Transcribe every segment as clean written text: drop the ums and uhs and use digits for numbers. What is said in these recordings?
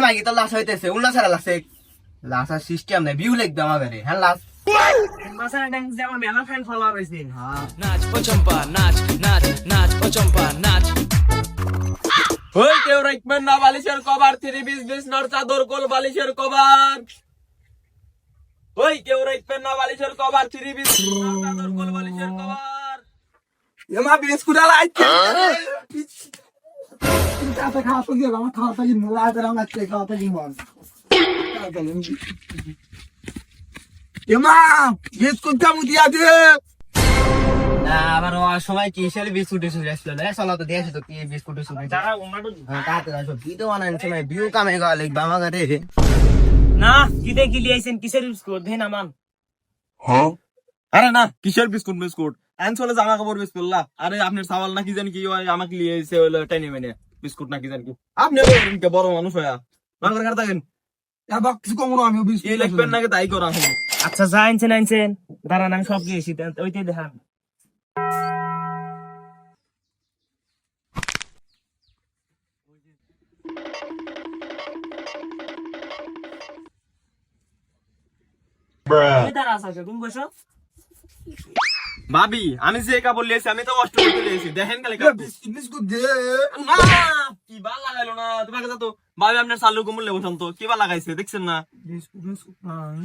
মাগি তো লাশ হইতেছে উল্লা ছাড়া লাসে লাসার সিস্টেম নাই ভিউ লিখবে আমাদের হ্যাঁ লাস মাসার ড্যান্স যেমন মেলা ফ্যান ফলোয়ার হইছে নাচ ও চম্পা নাচ নাচ নাচ ও চম্পা নাচ ওই কেউ রাখবেন না বালিশের কভার 320 নর চাদর কোল বালিশের কভার ওই কেউ রাখবেন না বালিশের কভার 320 নর চাদর কোল বালিশের কভার এমা বিস্কুট আলা আইছে চিন্তা খাওয়া তো গেল আমার খাওয়া থাকি মোলা আর আমার চেয়ে খাওয়া থাকি মন এমা বিস্কুট কামু দিয়া দে না আবার সময় কি হিসেবে বিস্কুট এসে আসলো না চলো তো দিয়েছি তো কি বিস্কুট এসে যারা ওনাটো তাতে আসো ভিডিও বানানোর সময় ভিউ কামে গেল লিখবে আমাদের না কি দেখি লিয়াইছেন কিসের বিস্কুট দেন আমান আরে না কিসের বিস্কুট বিস্কুট আনছলে জামা কাপড় বিস্কুট লা আরে আপনার সাওয়াল না কি জানি কি হয় আমাকে লিয়ে এসে হলো টাইনি মানে বিস্কুট না কি জানি কি আপনি বলেন কে বড় মানুষ হয়া মাগর কার থাকেন আবার কিছু কম আমি বিস্কুট এই লিখবেন না কি তাই করা হবে আচ্ছা যা আনছেন দাঁড়ান আমি সব গিয়েছি ওইটাই দেখান তুমি বসো ভাবি আমি যে কাপড় লিয়েছি আমি তো অস্ট্রেলিয়া লিয়েছি দেখেন কালে কাপড় বিস্কুট দে না কি বা লাগাইলো না তোমাকে তো ভাবি আপনার চালু কুমুল বসন তো কি বা লাগাইছে দেখছেন না বিস্কুট নাই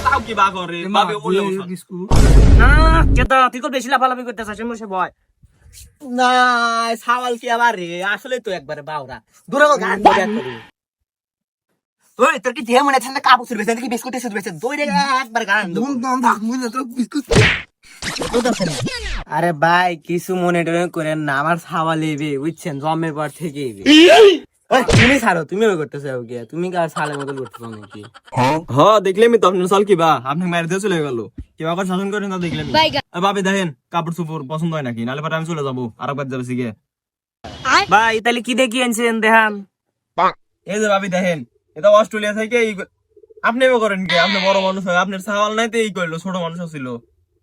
তাও কি বা করে ভাবি বললে বসন বিস্কুট না কেতা তুই কো বেশি লাফালাফি করতেছ বসে ভয় না সাওয়াল কি আবার রে আসলে তো একবারে বাউরা দূরে গান ধরে করি ওই তোর কি দেহ মনে আছে না কাপড় ছুড়বে কি বিস্কুট এসে ছুড়বে দই রে একবার গান মন দাম থাক মুই তো বিস্কুট আরে ভাই কিছু মনে করেন না আমার সাওয়াল এবে বুঝছেন জন্মের পর থেকে তুমি ছাড়ো তুমি করতেছো কি তুমি কি আর সালের মতো করতেছো নাকি হ্যাঁ দেখলে আমি তো আপনার চাল কি বা আপনি মায়ের দিয়ে চলে গেল কি বা শাসন করেন তা দেখলেন ভাবি দেখেন কাপড় চোপড় পছন্দ হয় নাকি নালে পরে আমি চলে যাবো আর একবার যাবে শিখে ভাই তাহলে কি দেখি আনছেন দেখান এই যে ভাবি দেখেন এটা অস্ট্রেলিয়া থেকে আপনি এবার করেন কি আপনি বড় মানুষ হয় আপনার সাওয়াল নাই তো এই করলো ছোট মানুষ ছিল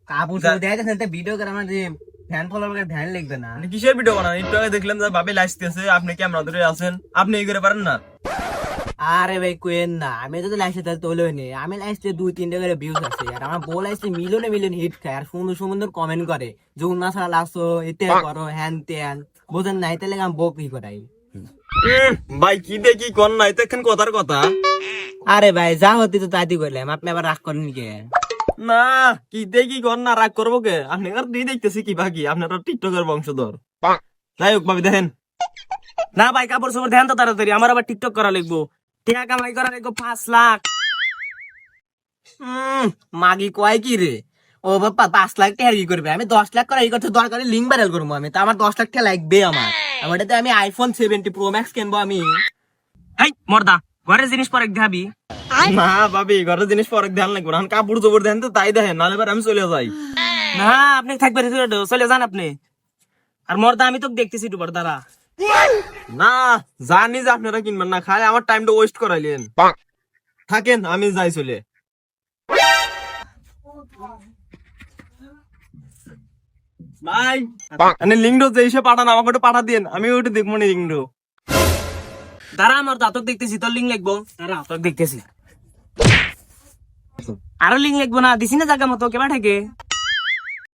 কাপড় চোপড় দেয়া যাচ্ছে ভিডিও করে আমার ফ্যান ফলোয়ার ধ্যান লিখবে না আপনি কিসের ভিডিও বানান একটু আগে দেখলাম যে ভাবি লাইসতেছে আপনি ক্যামেরা ধরে আছেন আপনি এই করে পারেন না আরে ভাই কোয়েন না আমি যদি লাইসে তাহলে তোলো নি আমি লাইসে 2-3টা করে ভিউজ আছে আর আমার বউ লাইসে মিলিয়ন হিট খায় আর সুন্দর সুন্দর কমেন্ট করে যে না ছাড়া লাসো এতে করো হ্যান ত্যান বোঝেন নাই তাহলে আমি বউ কি করাই ভাই কি দেখি কোন নাই তো এখন কথার কথা আরে ভাই যা হতে তো তাই করলাম আপনি আবার রাগ করেন কে না কি দেখি কোন না রাগ করবো কে আপনি আর তুই দেখতেছি কি বাকি আপনার টিকটকের বংশধর যাই হোক ভাবি দেখেন না ভাই কাপড় চোপড় ধ্যান তো তাড়াতাড়ি আমার আবার টিকটক করা লাগবো টাকা কামাই করা লাগবো 5 লাখ মাগি কয় কি রে ও বাবা 5 লাখ টাকা কি করবে আমি 10 লাখ করে এই করতে দরকারে লিঙ্ক ভাইরাল করবো আমি তো আমার 10 লাখ টাকা লাগবে আমার এটাতে আমি আইফোন 70 প্রো ম্যাক্স কিনবো আমি এই মর্দা ঘরের জিনিস পরে দেখাবি না ভাবি ঘরের জিনিস পরে ধ্যান লাগবে না কাপড় চোপড় দেন তো তাই দেখেন নাহলে পরে আমি চলে যাই না আপনি থাকবেন চলে যান আপনি আর মর্দা আমি তো দেখতেছি একটু দাঁড়া না জানি যে আপনারা কিনবেন না খায় আমার টাইমটা ওয়েস্ট করাইলেন থাকেন আমি যাই চলে ভাই মানে লিঙ্কটা যে এসে পাঠান আমাকে একটু পাঠা দিন আমি ওটা দেখবো না লিঙ্কটা দাঁড়া আমার দাঁতক দেখতেছি তোর লিঙ্ক লিখবো দাঁড়া তোর দেখতেছি আরো লিঙ্ক লিখবো না দিছি না জায়গা মতো কেবা থেকে